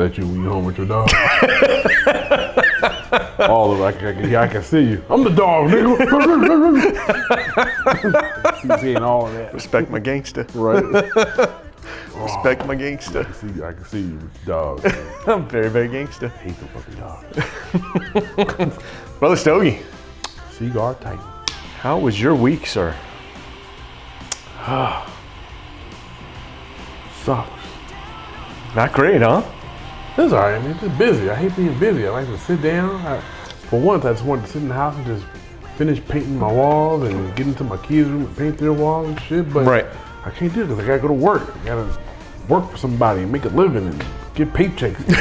That's you when you home with your dog. All of it. I can see you. I'm the dog, nigga. He's saying all of that. Respect my gangster. Right. Respect my gangster. I can see you with your dog. I'm very, very gangster. I hate the fucking dog. Brother Stogie. Cigar Titan. How was your week, sir? Sucks. Not great, huh? It's alright, I mean, it's busy. I hate being busy. I like to sit down. For once, I just wanted to sit in the house and just finish painting my walls and get into my kids' room and paint their walls and shit. But right. I can't do it because I gotta go to work. I gotta work for somebody and make a living and get paychecks and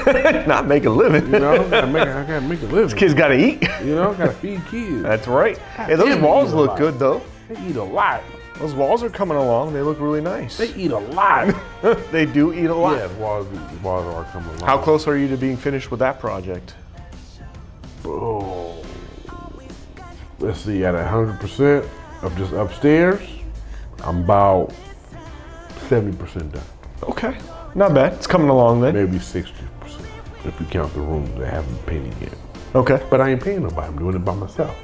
shit. Not make a living. You know, I gotta make a living. Kids gotta eat. You know, gotta feed kids. That's right. Hey, those walls look good though. They eat a lot. Those walls are coming along. They look really nice. They eat a lot. They do eat a lot. Yeah, the walls are coming along. How close are you to being finished with that project? Oh, let's see, at 100% of just upstairs, I'm about 70% done. Okay, not bad. It's coming along then. Maybe 60% if you count the rooms that haven't painted yet. Okay. But I ain't paying nobody. I'm doing it by myself.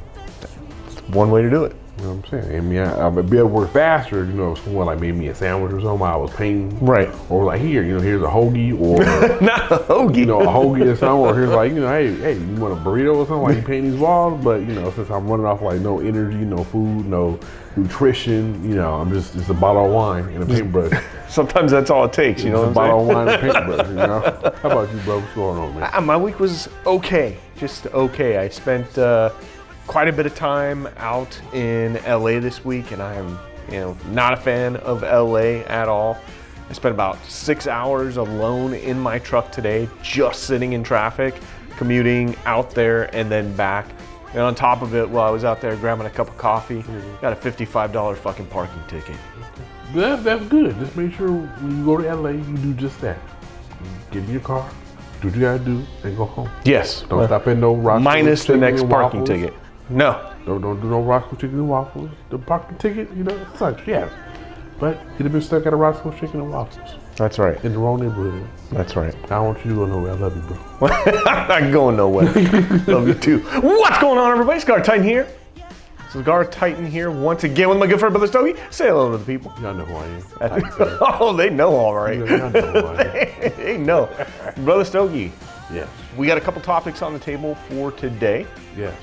It's one way to do it. You know what I'm saying? I mean, I'd be able to work faster, you know, if someone like made me a sandwich or something, I was painting. Right. Or like here, you know, here's a hoagie or Not a hoagie. you know, a hoagie or something, or here's like, you know, hey, you want a burrito or something, like you paint these walls, but you know, since I'm running off like no energy, no food, no nutrition, you know, I'm just a bottle of wine and a paintbrush. Sometimes that's all it takes, you know. A bottle of wine and a paintbrush, you know. How about you, bro? What's going on, man? My week was okay, just okay. I spent quite a bit of time out in LA this week, and I am, you know, not a fan of LA at all. I spent about 6 hours alone in my truck today, just sitting in traffic, commuting out there and then back. And on top of it, while I was out there grabbing a cup of coffee, got a $55 fucking parking ticket. That's good. Just make sure when you go to LA, you do just that. Get in your car, do what you gotta do, and go home. Yes. Don't stop at no Roscoe's minus the next parking waffles. ticket. No. Don't do no Roscoe's chicken and waffles. The parking ticket, you know, it sucks, yes. But you'd have been stuck at a Roscoe's chicken and waffles. That's right. In the wrong neighborhood. That's right. I don't want you to go nowhere. I love you, bro. I'm not going nowhere. Love you too. What's going on, everybody? Cigar Titan here. Cigar Titan here once again with my good friend Brother Stogie. Say hello to the people. Y'all know who I am. Oh, they know all right. Y'all know who I am. They know. Brother Stogie. Yes. We got a couple topics on the table for today. Yes.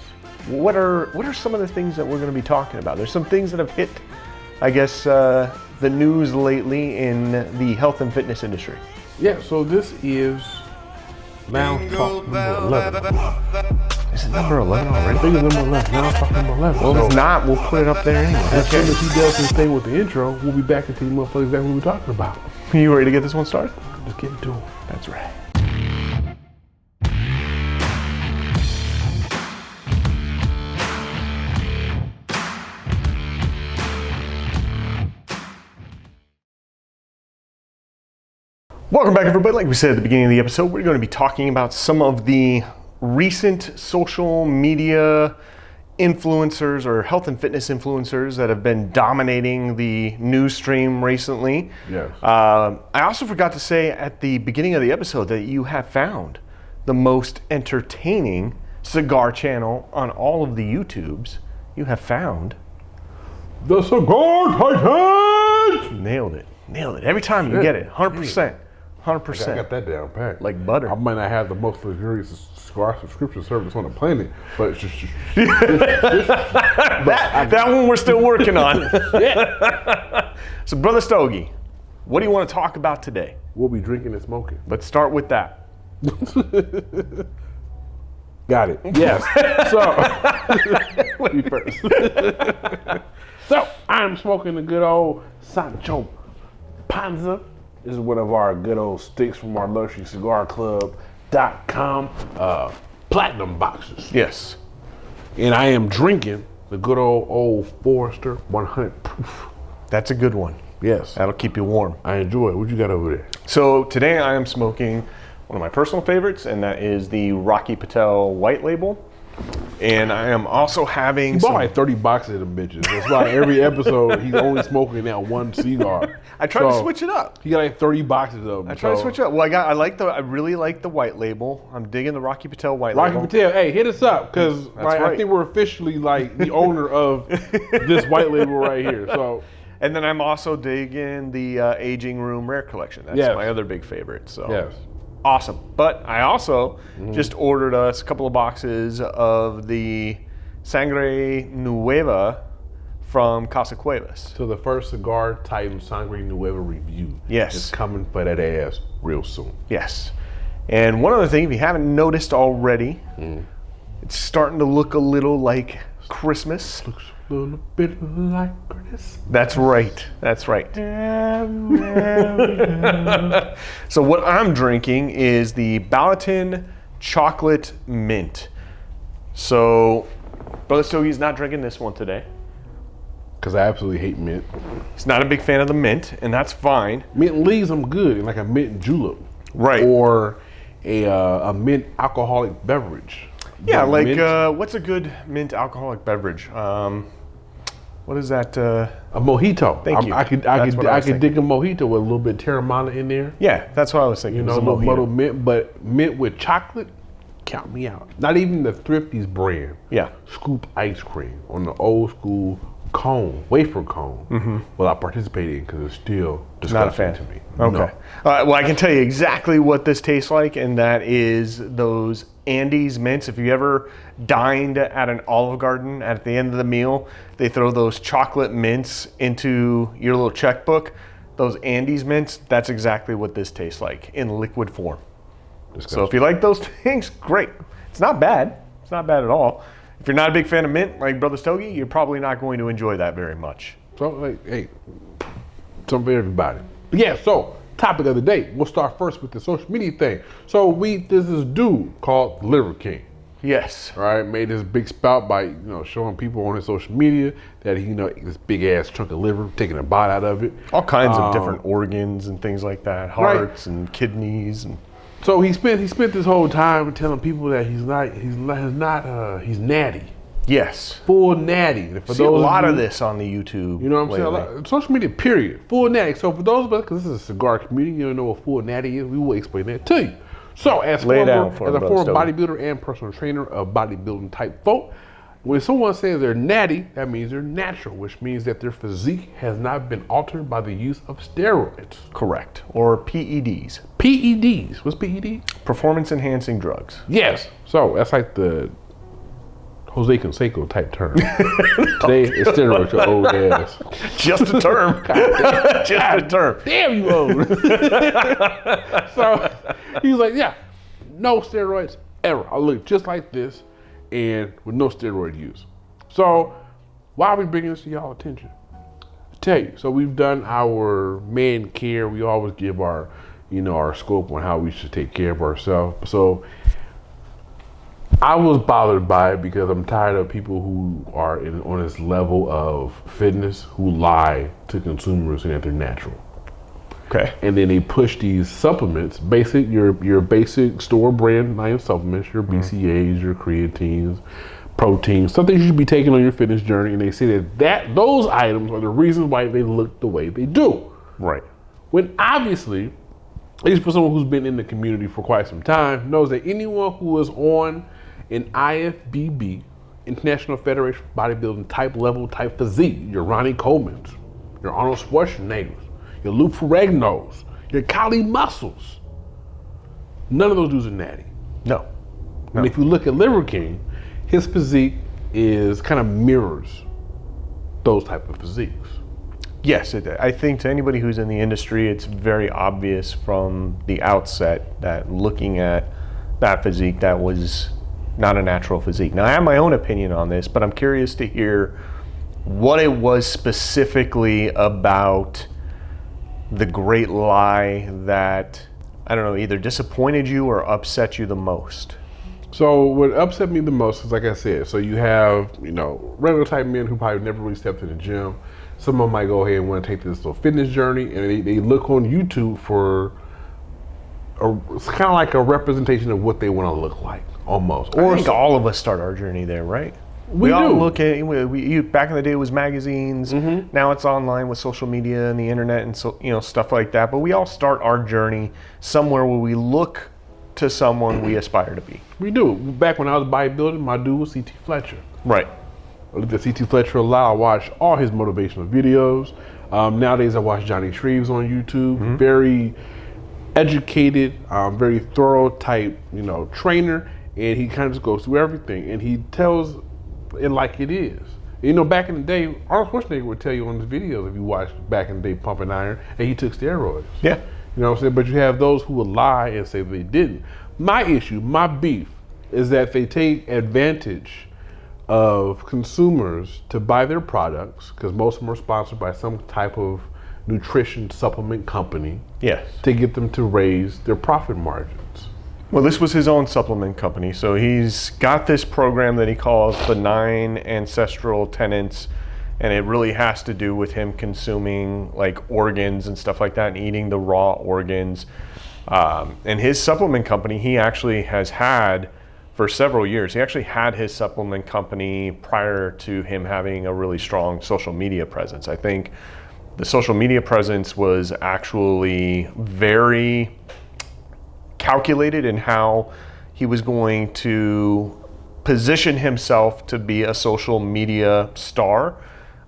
What are some of the things that we're going to be talking about? There's some things that have hit, I guess, the news lately in the health and fitness industry. Yeah, so this is Lounge Talk number 11. Is it number 11 already? I think it's number 11. Lounge Talk number 11. Well, if it's not, we'll put it up there anyway. As soon as he does his thing with the intro, we'll be back and tell you motherfuckers exactly what we're talking about. You ready to get this one started? Let's get into it. That's right. Welcome back, everybody. Like we said at the beginning of the episode, we're going to be talking about some of the recent social media influencers or health and fitness influencers that have been dominating the news stream recently. Yes. I also forgot to say at the beginning of the episode that you have found the most entertaining cigar channel on all of the YouTubes. You have found the Cigar Titans! Nailed it. Nailed it. Every time you get it. 100%. 100%. I got that down pat. Like butter. I might not have the most luxurious cigar subscription service on the planet, but it's just that one we're still working on. Yeah. So, Brother Stogie, what do you want to talk about today? We'll be drinking and smoking. Let's start with that. Got it. Yes. So, me first. So, I'm smoking the good old Sancho Panza. This is one of our good old sticks from our LuxuryCigarClub.com platinum boxes. Yes. And I am drinking the good old Forester 100 proof. That's a good one. Yes. That'll keep you warm. I enjoy it. What you got over there? So today I am smoking one of my personal favorites, and that is the Rocky Patel White Label. And I am also having He bought like 30 boxes of them bitches. That's why every episode he's only smoking that one cigar. I tried to switch it up. He got like 30 boxes of them. I tried to switch it up. Well, I really like the white label. I'm digging the Rocky Patel white Rocky label. Patel, hey, hit us up because right. I think we're officially like the owner of this white label right here. So, and then I'm also digging the Aging Room Rare Collection. That's my other big favorite. So. Yes. Awesome. But I also just ordered us a couple of boxes of the Sangre Nueva from Casa Cuevas. So the first Cigar Titan Sangre Nueva review is coming for that ass real soon. Yes. And one other thing, if you haven't noticed already, it's starting to look a little like Christmas. Looks a little bit like Christmas. That's right. That's right. So what I'm drinking is the Balatin Chocolate Mint. So Brother Stogie's not drinking this one today. Because I absolutely hate mint. He's not a big fan of the mint, and that's fine. Mint leaves them good, like a mint julep. Right. Or a mint alcoholic beverage. Yeah, like what's a good mint alcoholic beverage? What is that? A mojito. Thank you. I could dig a mojito with a little bit of Terramana in there. Yeah, that's what I was thinking. You know, a little muddled mint, but mint with chocolate, count me out. Not even the Thrifty's brand. Yeah. Scoop ice cream on the old school cone, wafer cone. Well, I participated in because it's still disgusting Not a fan to me. Okay. No. Well, I can tell you exactly what this tastes like, and that is those Andes mints. If you ever dined at an Olive Garden, at the end of the meal, they throw those chocolate mints into your little checkbook. Those Andes mints, that's exactly what this tastes like in liquid form. Disgusting. So if you like those things, great. It's not bad. It's not bad at all. If you're not a big fan of mint, like Brother Stogie, you're probably not going to enjoy that very much. So, like, hey, something for everybody. But yeah, so topic of the day. We'll start first with the social media thing. So there's this dude called Liver King. Yes. All right, made this big spout by showing people on his social media that he this big ass chunk of liver, taking a bite out of it. All kinds of different organs and things like that, hearts and kidneys and. So he spent this whole time telling people that he's natty. Yes. Full natty. And for See a lot of this on the YouTube. You know what I'm saying? Social media, period. Full natty. So for those of us, because this is a cigar community, you don't know what full natty is, we will explain that to you. So as a former bodybuilder and personal trainer of bodybuilding type folk, when someone says they're natty, that means they're natural, which means that their physique has not been altered by the use of steroids. Correct. Or PEDs. PEDs. What's PEDs? Performance enhancing drugs. Yes. So that's like the Jose Canseco type term. Today it's steroids, your old ass. Just a term. Just a term. Damn you old. So he was like, yeah, no steroids ever. I look just like this and with no steroid use. So why are we bringing this to y'all attention? I tell you, so we've done our man care. We always give our scope on how we should take care of ourselves. So I was bothered by it because I'm tired of people who are on this level of fitness who lie to consumers saying that they're natural. Okay. And then they push these supplements, your basic store brand line supplements, your BCAAs, your creatines, proteins, something you should be taking on your fitness journey, and they say that those items are the reasons why they look the way they do. Right. When obviously, at least for someone who's been in the community for quite some time, knows that anyone who is on an IFBB, International Federation of Bodybuilding type physique, your Ronnie Coleman's, your Arnold Schwarzenegger's, your Lou Ferrigno's, your Kali Muscles, none of those dudes are natty. No. And if you look at Liver King, his physique kind of mirrors those type of physiques. Yes, I think to anybody who's in the industry, it's very obvious from the outset that looking at that physique, that was not a natural physique. Now, I have my own opinion on this, but I'm curious to hear what it was specifically about the great lie that, I don't know, either disappointed you or upset you the most. So what upset me the most is, like I said, so you have, regular type men who probably never really stepped in the gym. Some of them might go ahead and want to take this little fitness journey, and they look on YouTube for it's kind of like a representation of what they want to look like, almost. I think all of us start our journey there, right? We all look at back in the day it was magazines. Now it's online with social media and the internet and so stuff like that. But we all start our journey somewhere where we look to someone we aspire to be. We do. Back when I was bodybuilding, my dude was C.T. Fletcher. Right. I looked at C.T. Fletcher a lot. I watched all his motivational videos. Nowadays I watch Johnny Shreves on YouTube. Very educated, very thorough type, trainer, and he kind of just goes through everything and he tells it like it is. Back in the day, Arnold Schwarzenegger would tell you on his videos, if you watched back in the day Pumping Iron, and he took steroids. Yeah. You know what I'm saying? But you have those who will lie and say they didn't. My issue, my beef, is that they take advantage of consumers to buy their products, because most of them are sponsored by some type of nutrition supplement company. Yes. To get them to raise their profit margins. Well, this was his own supplement company, so he's got this program that he calls the 9 Ancestral Tenets, and it really has to do with him consuming like organs and stuff like that and eating the raw organs. And his supplement company, he actually has had for several years. He actually had his supplement company prior to him having a really strong social media presence. I think the social media presence was actually very calculated in how he was going to position himself to be a social media star.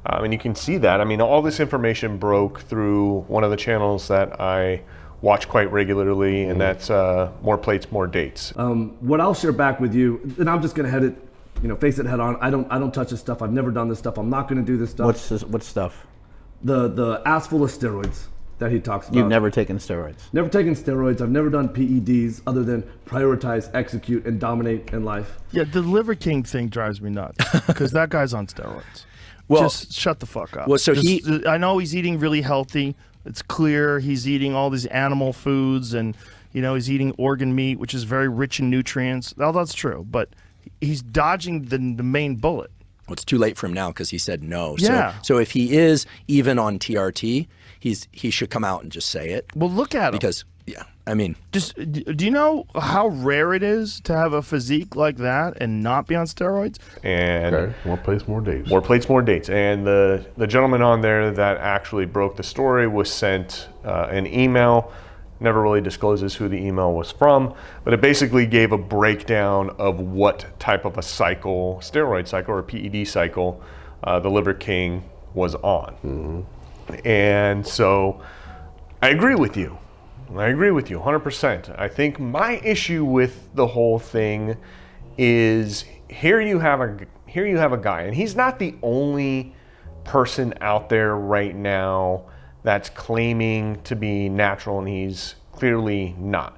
And you can see that. I mean, all this information broke through one of the channels that I watch quite regularly, and that's More Plates, More Dates. What I'll share back with you, and I'm just gonna face it head on. I don't touch this stuff. I've never done this stuff. I'm not gonna do this stuff. What stuff? The ass full of steroids that he talks about. You've never taken steroids? Never taken steroids. I've never done PEDs other than prioritize, execute, and dominate in life. Yeah, the Liver King thing drives me nuts because that guy's on steroids. Well, just shut the fuck up. Well, so I know he's eating really healthy. It's clear he's eating all these animal foods, and he's eating organ meat, which is very rich in nutrients. All that's true, but he's dodging the main bullet. Well, it's too late for him now because he said no. Yeah. So if he is even on TRT, he should come out and just say it. Well, look at him. Because I mean, just do you know how rare it is to have a physique like that and not be on steroids? And More Plates, More Dates. More Plates, More Dates. And the gentleman on there that actually broke the story was sent an email. Never really discloses who the email was from, but it basically gave a breakdown of what type of a cycle, steroid cycle or PED cycle, the Liver King was on. And so I agree with you. I agree with you 100%. I think my issue with the whole thing is here you have a guy, and he's not the only person out there right now that's claiming to be natural, and he's clearly not.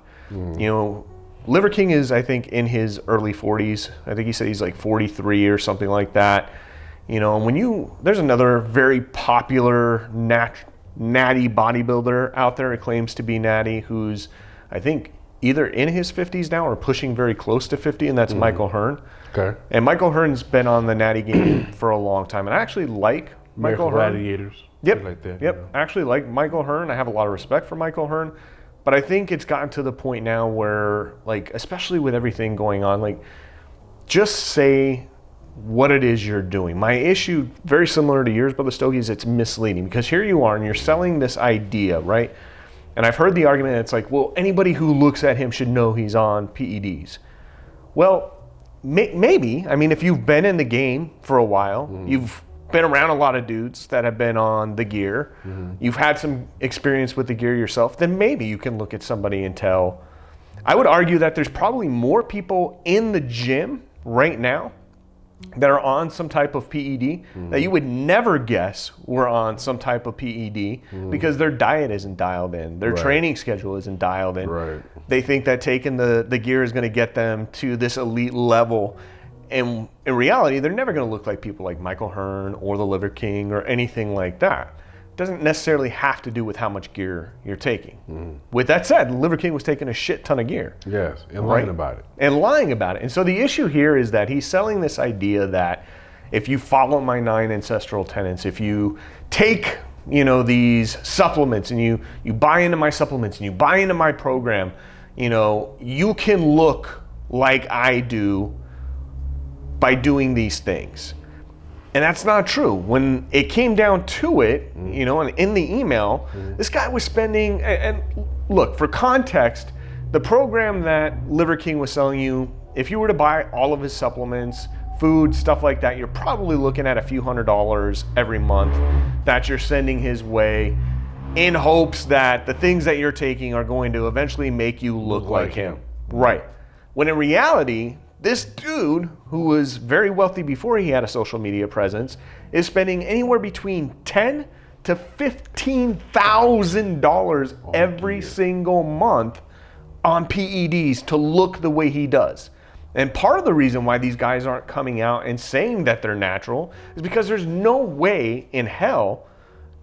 Liver King is, I think, in his early 40s. I think he said he's like 43 or something like that. There's another very popular natty bodybuilder out there who claims to be natty, who's, I think, either in his 50s now or pushing very close to 50, and that's Michael Hearn. Okay. And Michael Hearn's been on the natty game for a long time, and I actually like Michael Hearn. Gladiators. Yep. Like that. Yep. I actually like Michael Hearn. I have a lot of respect for Michael Hearn, but I think it's gotten to the point now where, like, especially with everything going on, like, just say what it is you're doing. My issue, very similar to yours, Brother Stogie, is it's misleading, because here you are and you're selling this idea, right? And I've heard the argument, it's like, well, anybody who looks at him should know he's on PEDs. Well, maybe. I mean, if you've been in the game for a while, you've been around a lot of dudes that have been on the gear, you've had some experience with the gear yourself, then maybe you can look at somebody and tell. I would argue that there's probably more people in the gym right now that are on some type of PED that you would never guess were on some type of PED because their diet isn't dialed in, their training schedule isn't dialed in. Right. They think that taking the gear is going to get them to this elite level, and in reality, they're never going to look like people like Michael Hearn or the Liver King or anything like that. It doesn't necessarily have to do with how much gear you're taking. With that said, the Liver King was taking a shit ton of gear. Yes, and lying about it. And lying about it. And so the issue here is that he's selling this idea that if you follow my 9 ancestral tenets, if you take, these supplements and you buy into my supplements and you buy into my program, you know, you can look like I do by doing these things. And that's not true. When it came down to it, you know, and in the email, this guy was spending, and look, for context, the program that Liver King was selling you, if you were to buy all of his supplements, food, stuff like that, you're probably looking at a few $100s every month that you're sending his way in hopes that the things that you're taking are going to eventually make you look like him. Right. When in reality, this dude, who was very wealthy before he had a social media presence, is spending anywhere between $10,000 to $15,000 every single month on PEDs to look the way he does. And part of the reason why these guys aren't coming out and saying that they're natural is because there's no way in hell,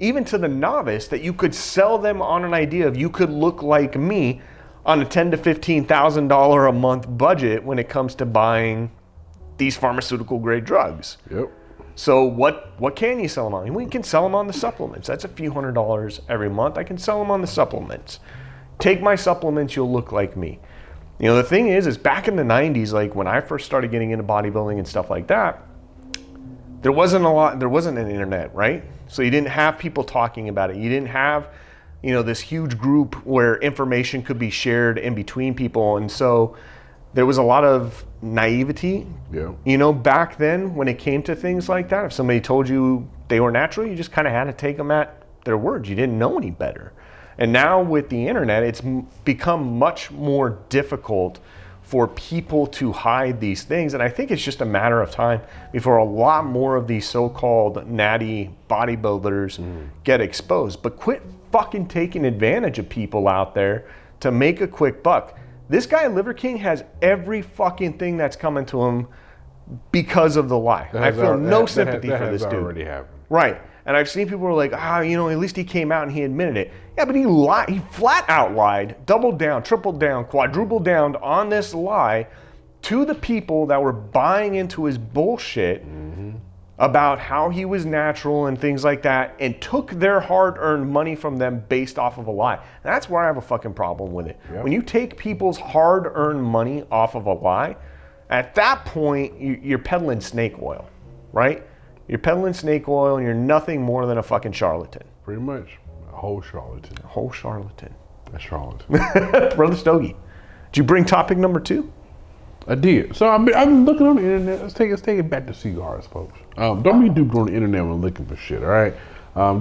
even to the novice, that you could sell them on an idea of you could look like me on a $10,000 to $15,000 a month budget when it comes to buying these pharmaceutical grade drugs. Yep. So what can you sell them on? We can sell them on the supplements. That's a few $100s every month. I can sell them on the supplements. Take my supplements, you'll look like me. You know, the thing is back in the 90s, like when I first started getting into bodybuilding and stuff like that, there wasn't an internet, right? So you didn't have people talking about it. You didn't have, you know, this huge group where information could be shared in between people. And so there was a lot of naivety, you know, back then when it came to things like that. If somebody told you they were natural, you just kind of had to take them at their word. You didn't know any better. And now with the internet, it's become much more difficult for people to hide these things. And I think it's just a matter of time before a lot more of these so-called natty bodybuilders get exposed. But quit fucking taking advantage of people out there to make a quick buck. This guy, Liver King, has every fucking thing that's coming to him because of the lie. I feel no sympathy for this dude. Already happened. Right. And I've seen people who are like, you know, at least he came out and he admitted it. Yeah, but he lied. He flat out lied, doubled down, tripled down, quadrupled down on this lie to the people that were buying into his bullshit about how he was natural and things like that, and took their hard-earned money from them based off of a lie. And that's where I have a fucking problem with it. Yep. When you take people's hard-earned money off of a lie, at that point, you're peddling snake oil, right? You're peddling snake oil and you're nothing more than a fucking charlatan. Pretty much. A whole charlatan. A whole charlatan. A charlatan. Brother Stogie, did you bring topic number 2? I did. So I've been looking on the internet. Let's take it back to cigars, folks. Don't be duped on the internet when looking for shit, all right?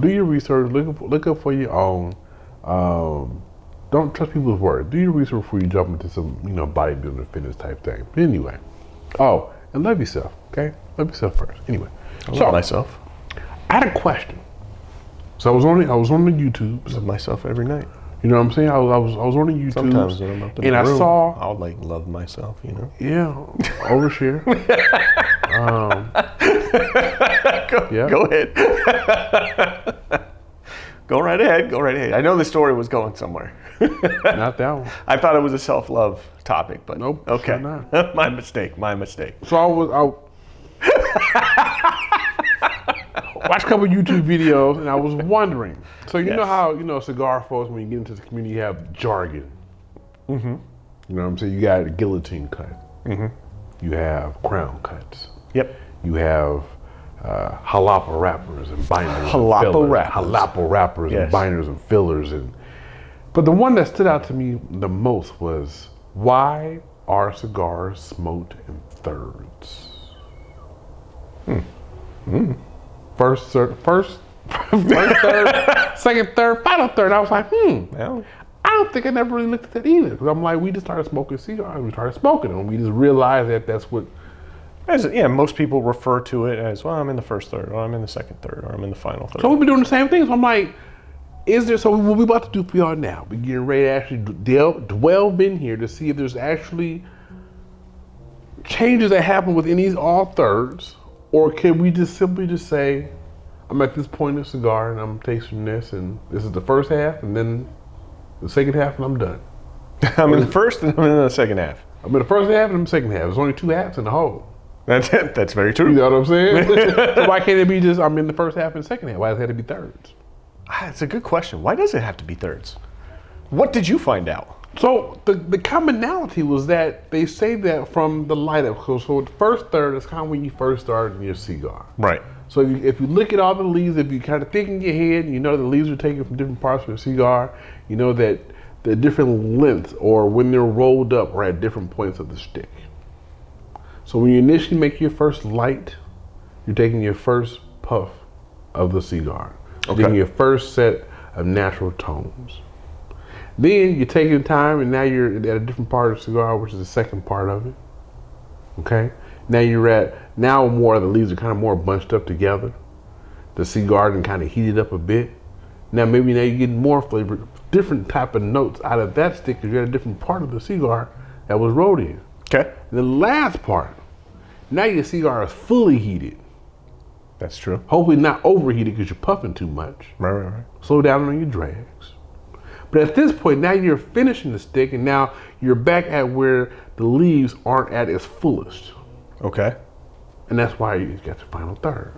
Do your research. Look up for your own. Don't trust people's word. Do your research before you jump into some, you know, bodybuilding fitness type thing. But anyway. Oh, and love yourself, okay? Love yourself first. Anyway. I love myself. I had a question. So I was on the YouTube. Love myself every night. You know what I'm saying? I was on the YouTube. Sometimes when I'm up in the room, I saw. I would like love myself, you know? Yeah. Overshare. Go ahead. Go right ahead. I know the story was going somewhere. Not that one. I thought it was a self-love topic, but nope. Okay. Sure not. My mistake. So I watched a couple of YouTube videos and I was wondering. So you know how, you know, cigar folks, when you get into the community, you have jargon. You know what I'm saying? You got a guillotine cut. You have crown cuts. Yep. You have jalapa wrappers and binders. Jalapa wrappers and binders and fillers. But the one that stood out to me the most was, why are cigars smoked in thirds? First, third, second, third, final third. I was like, well, I don't think I never really looked at that either. Because I'm like, we just started smoking cigars. We started smoking them. We just realized that that's what. Most people refer to it as, well, I'm in the first third, or I'm in the second third, or I'm in the final third. So we've been doing the same thing. So I'm like, so what we about to do for y'all now? We're getting ready to actually delve in here to see if there's actually changes that happen within these all thirds, or can we just simply just say, I'm at this point in the cigar and I'm tasting this, and this is the first half, and then the second half, and I'm done. I'm in the first and I'm in the second half. I'm in the first half and I'm in the second half. There's only 2 halves in the whole. That's very true. You know what I'm saying? So why can't it be just, I'm in the first half and second half? Why does it have to be thirds? It's a good question. Why does it have to be thirds? What did you find out? So the commonality was that they say that from the light up. So the first third is kind of when you first start in your cigar. Right. So if you look at all the leaves, if you kind of think in your head, you know the leaves are taken from different parts of your cigar. You know that the different lengths or when they're rolled up are at different points of the stick. So when you initially make your first light, you're taking your first puff of the cigar. You're taking your first set of natural tones. Then you're taking time and now you're at a different part of the cigar, which is the second part of it. Okay? Now more of the leaves are kind of more bunched up together. The cigar can kind of heat it up a bit. Now maybe now you're getting more flavor, different type of notes out of that stick because you're at a different part of the cigar that was rolled in. Okay. The last part, now your cigar is fully heated. That's true. Hopefully not overheated because you're puffing too much. Right. Slow down on your drags. But at this point, now you're finishing the stick and now you're back at where the leaves aren't at its fullest. Okay. And that's why you got the final third.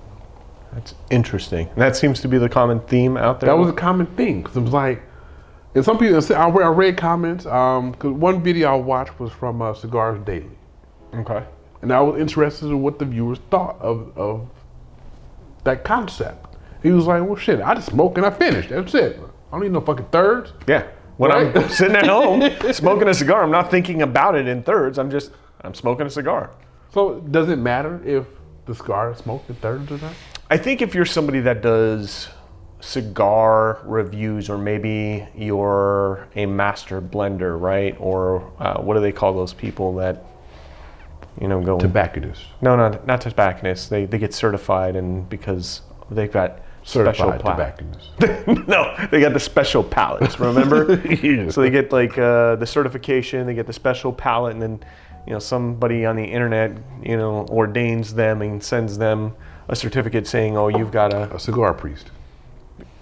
That's interesting. And that seems to be the common theme out there. That was a common thing because it was like, and some people, I read comments, because one video I watched was from Cigars Daily. Okay. And I was interested in what the viewers thought of that concept. He was like, well, shit, I just smoke and I finish. That's it. I don't need no fucking thirds. Yeah. When Right? I'm sitting at home smoking a cigar, I'm not thinking about it in thirds. I'm smoking a cigar. So does it matter if the cigar is smoked in thirds or not? I think if you're somebody that does cigar reviews, or maybe you're a master blender, right? Or what do they call those people that, go... Tobacconists. No, not tobacconists. They get certified, and because they've got Certified special tobacconists. No, they got the special palettes, remember? Yeah. So they get like the certification, they get the special palette, and then somebody on the internet ordains them and sends them a certificate saying, oh, you've got A cigar priest.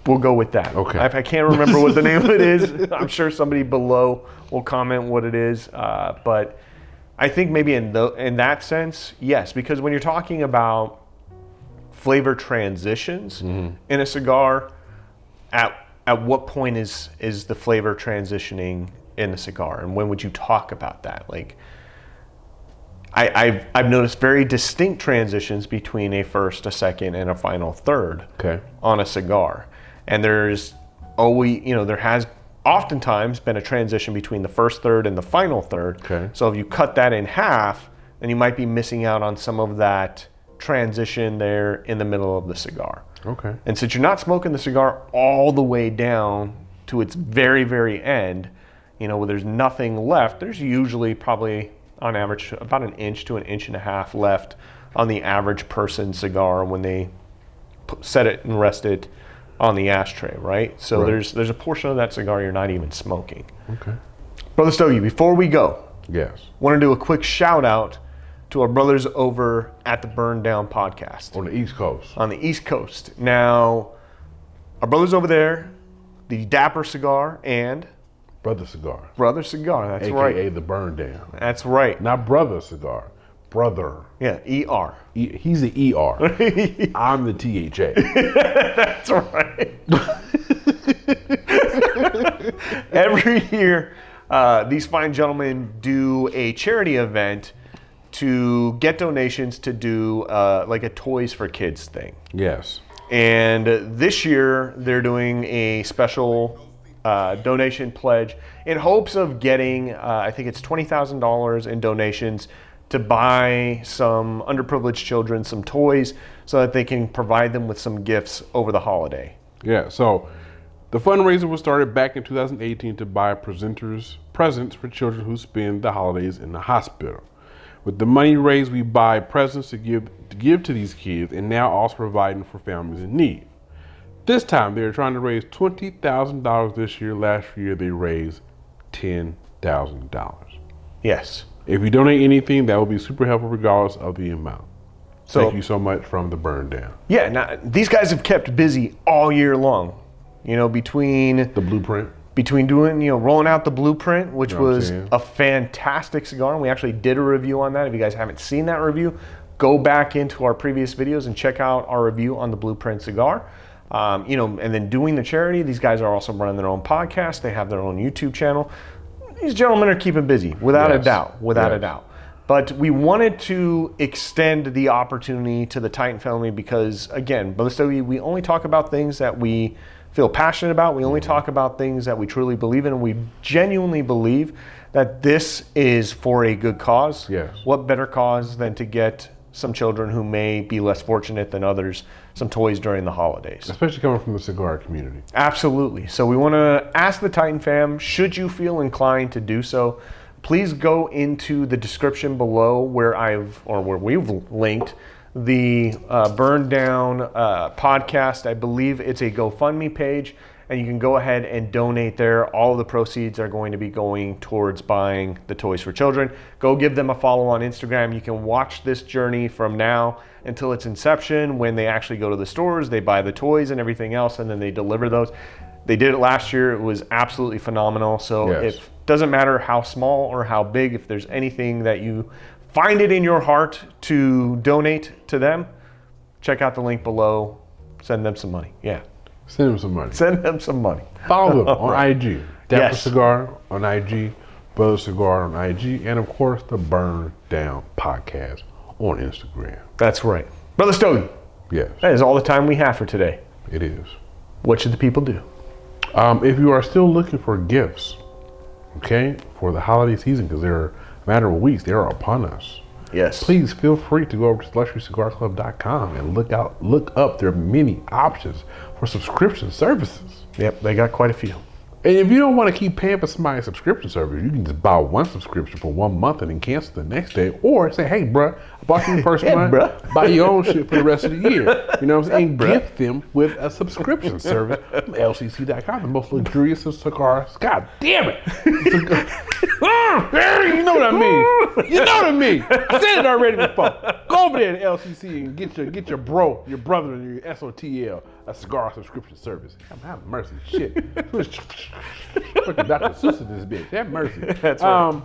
We'll go with that. Okay. I can't remember what the name of it is. I'm sure somebody below will comment what it is. But I think maybe in that sense, yes, because when you're talking about flavor transitions in a cigar, at what point is the flavor transitioning in the cigar, and when would you talk about that? Like, I've noticed very distinct transitions between a first, a second, and a final third on a cigar. And there has oftentimes been a transition between the first third and the final third. Okay. So if you cut that in half, then you might be missing out on some of that transition there in the middle of the cigar. Okay. And since you're not smoking the cigar all the way down to its very, very end, where there's nothing left, there's usually probably on average about an inch to an inch and a half left on the average person cigar when they set it and rest it on the ashtray, right? So there's a portion of that cigar you're not even smoking. Okay. Brother Stogie, before we go, Yes. want to do a quick shout out to our brothers over at the Burn Down podcast On the East Coast. on the East Coast. Now, our brothers over there, the Dapper Cigar and Brother Cigar. Brother Cigar, that's AKA right. the Burn Down. That's right. Not Brother Cigar. Brother. Yeah, ER. He's the ER. I'm the THA. That's right. Every year, these fine gentlemen do a charity event to get donations to do like a Toys for Kids thing. Yes. And this year, they're doing a special donation pledge in hopes of getting, I think it's $20,000 in donations to buy some underprivileged children some toys so that they can provide them with some gifts over the holiday. Yeah, so the fundraiser was started back in 2018 to buy presents for children who spend the holidays in the hospital. With the money raised, we buy presents to give to these kids, and now also providing for families in need. This time, they're trying to raise $20,000 this year. Last year, they raised $10,000. Yes. If you donate anything, that will be super helpful regardless of the amount. So, thank you so much from the Burn Down. Yeah, now, these guys have kept busy all year long, between The blueprint. doing, rolling out the blueprint, which You know what I'm was saying? a fantastic cigar. And we actually did a review on that. If you guys haven't seen that review, go back into our previous videos and check out our review on the blueprint cigar. And then doing the charity, these guys are also running their own podcast. They have their own YouTube channel. these gentlemen are keeping busy, without a Yes. doubt, without a Yes. doubt. But we wanted to extend the opportunity to the Titan family because, again, Ballistogi, we only talk about things that we feel passionate about. We only talk about things that we truly believe in, and we genuinely believe that this is for a good cause. Yes. What better cause than to get some children who may be less fortunate than others some toys during the holidays? Especially coming from the cigar community. Absolutely. So we want to ask the Titan fam, should you feel inclined to do so, please go into the description below where we've linked the Burn Down podcast. I believe it's a GoFundMe page, and you can go ahead and donate there. All of the proceeds are going to be going towards buying the toys for children. Go give them a follow on Instagram. You can watch this journey from now until its inception, when they actually go to the stores, they buy the toys and everything else, and then they deliver those. They did it last year. It was absolutely phenomenal. So Yes. it doesn't matter how small or how big, if there's anything that you find it in your heart to donate to them, check out the link below. Send them some money. Yeah. Send them some money. Send them some money. Follow them on IG. Dapper Yes. Cigar on IG, Brother Cigar on IG, and of course the Burn Down podcast on Instagram. That's right. Brother Stogie, Yes, that is all the time we have for today. it is. What should the people do? If you are still looking for gifts, okay, for the holiday season, because they're a matter of weeks, they are upon us. Yes. Please feel free to go over to luxurycigarclub.com and look up their many options for subscription services. Yep, they got quite a few. And if you don't want to keep paying for somebody's subscription service, you can just buy one subscription for 1 month and then cancel the next day. Or say, hey, bruh, I bought you the first Hey, month, bruh. buy your own shit for the rest of the year. You know what I'm saying? And gift them with a subscription service from LCC.com, the most luxurious of cigars. God damn it. You know what I mean. You know what I mean. I said it already before. Go over there to LCC and get your brother, and your SOTL, a cigar subscription service. Have mercy. Shit. Fucking Dr. Seuss in this bitch. Have mercy. That's right.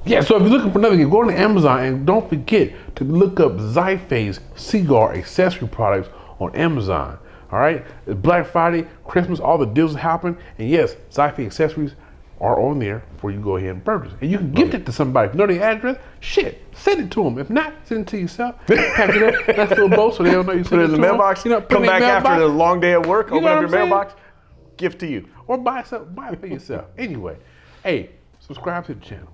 Yeah, so if you're looking for another gift, go on Amazon and don't forget to look up Xipha's cigar accessory products on Amazon. All right? It's Black Friday, Christmas, all the deals are happening. And yes, Xipha accessories are on there for you to go ahead and purchase. And you can gift it to somebody. If you know their address, shit, send it to them. If not, send it to yourself. Pack it up, nice little bow so they don't know you sent Put it in the to mailbox. them. You know, put Come it in back the after mailbox. the long day at work. You Open know up what your I'm saying? mailbox. Gift to you. Or buy it for yourself. Anyway, hey, subscribe to the channel.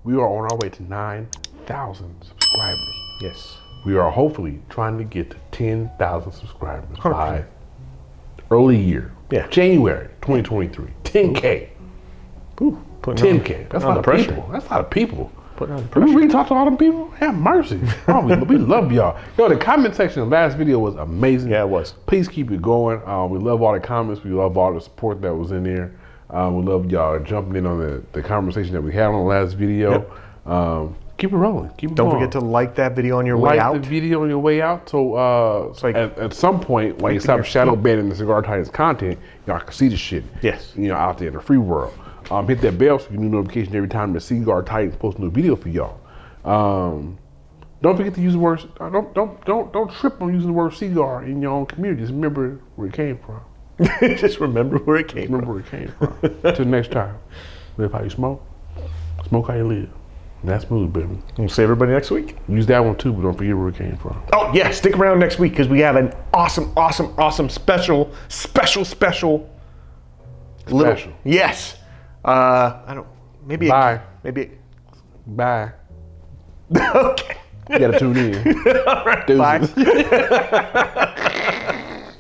We are on our way to 9,000 subscribers. Yes. We are hopefully trying to get to 10,000 subscribers by early year. Yeah. January 2023. 10K. Ooh, putting 10K. That's a on lot the of pressure. people. That's a lot of people. Putting on the We pressure. really talk to all them people? Have mercy. Oh, we love y'all. Yo, the comment section of the last video was amazing. Yeah, it was. Please keep it going. We love all the comments. We love all the support that was in there. We love y'all jumping in on the conversation that we had on the last video. Keep it rolling. Keep it Don't going. forget to like that video on your way like out. the video on your way out. So like- at some point, when you stop shadow banning the Cigar Titans content, y'all can see the shit. Yes. You know, out there in the free world. Hit that bell so you get new notification every time the Cigar Titans post a new video for y'all. Don't forget to use the word. Don't trip on using the word cigar in your own community. Just remember where it came from. Just remember where it came Remember where it came from. Till next time, live how you smoke. Smoke how you live. And that's smooth, baby. from. We'll see everybody next week. Use that one too, but don't forget where it came from. Oh, yeah, stick around next week because we have an awesome special little. Special. Yes. I don't. Maybe. Bye. Maybe. Bye. Okay. You gotta tune in. All right. Bye.